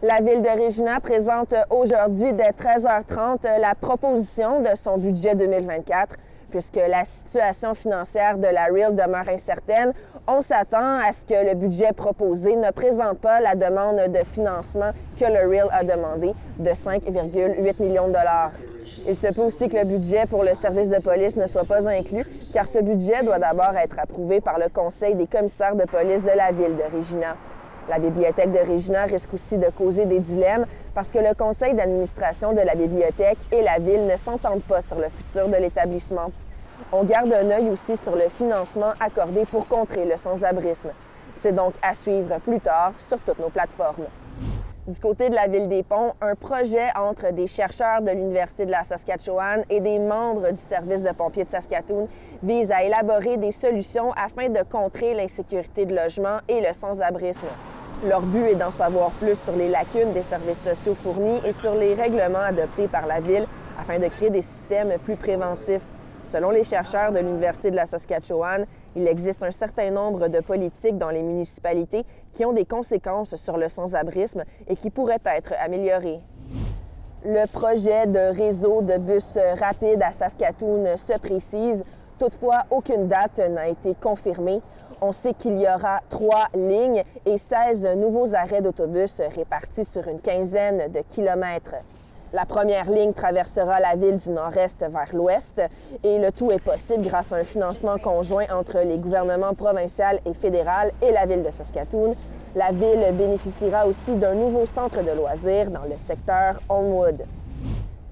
La Ville de Regina présente aujourd'hui dès 13h30 la proposition de son budget 2024. Puisque la situation financière de la REAL demeure incertaine, on s'attend à ce que le budget proposé ne présente pas la demande de financement que le REAL a demandé de 5,8 millions de dollars. Il se peut aussi que le budget pour le service de police ne soit pas inclus, car ce budget doit d'abord être approuvé par le Conseil des commissaires de police de la Ville de Regina. La bibliothèque de Regina risque aussi de causer des dilemmes parce que le conseil d'administration de la bibliothèque et la ville ne s'entendent pas sur le futur de l'établissement. On garde un œil aussi sur le financement accordé pour contrer le sans-abrisme. C'est donc à suivre plus tard sur toutes nos plateformes. Du côté de la Ville des Ponts, un projet entre des chercheurs de l'Université de la Saskatchewan et des membres du service de pompiers de Saskatoon vise à élaborer des solutions afin de contrer l'insécurité de logement et le sans-abrisme. Leur but est d'en savoir plus sur les lacunes des services sociaux fournis et sur les règlements adoptés par la Ville afin de créer des systèmes plus préventifs. Selon les chercheurs de l'Université de la Saskatchewan, il existe un certain nombre de politiques dans les municipalités qui ont des conséquences sur le sans-abrisme et qui pourraient être améliorées. Le projet de réseau de bus rapide à Saskatoon se précise. Toutefois, aucune date n'a été confirmée. On sait qu'il y aura 3 lignes et 16 nouveaux arrêts d'autobus répartis sur une quinzaine de kilomètres. La première ligne traversera la ville du nord-est vers l'ouest et le tout est possible grâce à un financement conjoint entre les gouvernements provincial et fédéral et la ville de Saskatoon. La ville bénéficiera aussi d'un nouveau centre de loisirs dans le secteur Holmwood.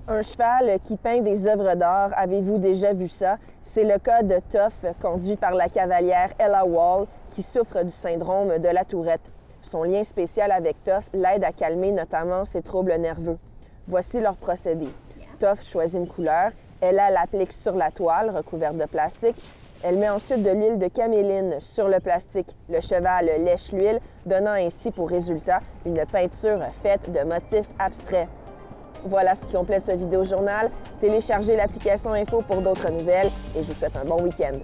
Un cheval qui peint des œuvres d'art, avez-vous déjà vu ça? C'est le cas de Toff, conduit par la cavalière Ella Wall, qui souffre du syndrome de la tourette. Son lien spécial avec Toff l'aide à calmer notamment ses troubles nerveux. Voici leur procédé. Toff choisit une couleur, Ella l'applique sur la toile recouverte de plastique. Elle met ensuite de l'huile de caméline sur le plastique. Le cheval lèche l'huile, donnant ainsi pour résultat une peinture faite de motifs abstraits. Voilà ce qui complète ce vidéo-journal. Téléchargez l'application Info pour d'autres nouvelles et je vous souhaite un bon week-end.